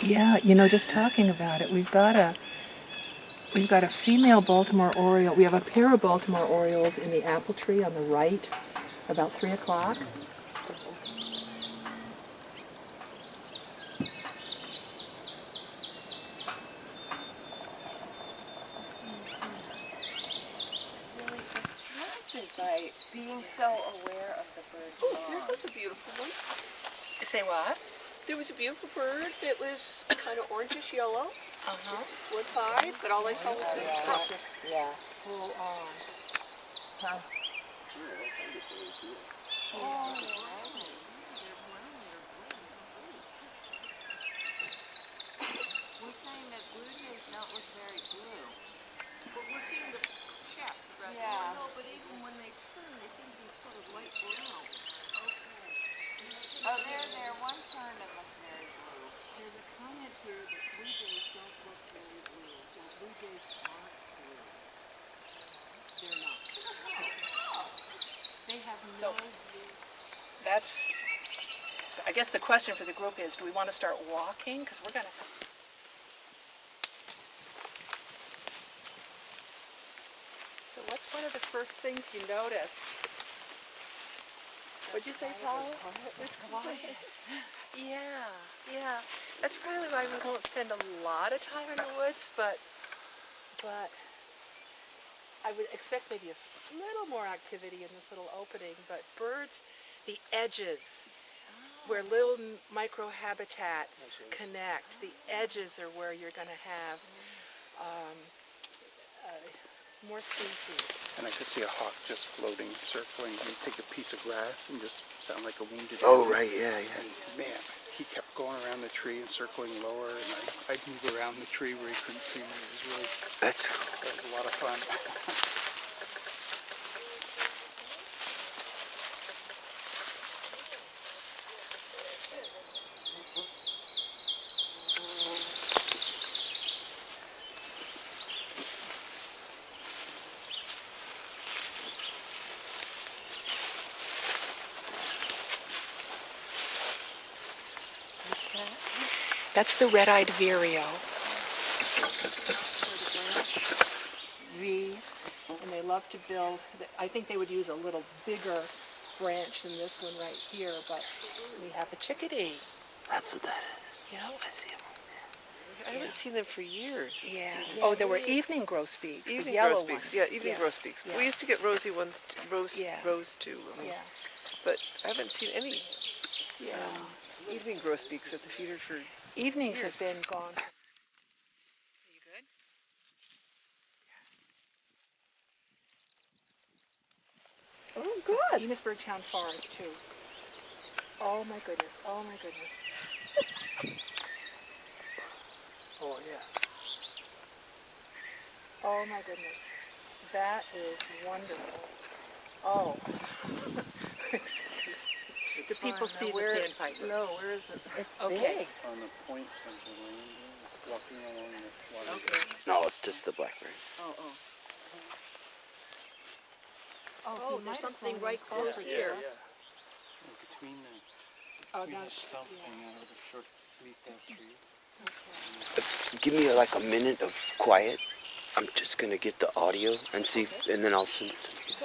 Yeah, you know, just talking about it, we've got a female Baltimore Oriole. We have a pair of Baltimore Orioles in the apple tree on the right, about 3 o'clock. Really distracted by being so aware of the bird's song. Oh, there was a beautiful one. Say what? There was a beautiful bird that was kind of orangish yellow. Uh-huh. Went by, but all I saw was the truck. Yeah, full on. Huh? We're saying that blue jays don't look very blue. But we're seeing the chaps, right? Yeah. No, but even when they turn, they seem to be sort of light brown. Oh, there. One turned and looked very blue. There's a comment here that blue jays don't look very blue. Well, blue jays aren't blue. They're not. They have no blue. That's, I guess the question for the group is, do we want to start walking? Because we're going to... So what's one of the first things you notice? What'd you say, Paula? It's quiet. Yeah. That's probably why we don't spend a lot of time in the woods, but I would expect maybe a little more activity in this little opening. But birds, the edges, where little microhabitats connect, the edges are where you're going to have more species. And I could see a hawk just floating, circling. He'd take a piece of grass and just sound like a wounded Oh, animal. right, yeah. And man, he kept going around the tree and circling lower, and I'd move around the tree where he couldn't see me. It was really, That was a lot of fun. That's the red-eyed vireo. V's, and they love to build. I think they would use a little bigger branch than this one right here, but we have a chickadee. That's what that is. You know? I see him. I haven't seen them for years. Yeah. Oh, there were evening grosbeaks, the Evening yellow grosbeaks. ones. Yeah, evening grosbeaks. Yeah. We used to get rosy ones, rose too. Yeah. But I haven't seen any evening grosbeaks at the feeder for Evenings years. have been gone. Are you good? Oh, good. Enosburgh Town Forest too. Oh my goodness. Oh my goodness. Oh, yeah. Oh my goodness. That is wonderful. Oh. Excuse me. Do people see the sandpiper? No, where is it? It's Okay. On the point of the lane, walking along the water. Okay. No, it's just the blackberry. Oh. Oh, There's something right close here. Between the stump and the short leaf tree. Give me like a minute of quiet. I'm just gonna get the audio and see, and then I'll send it to you.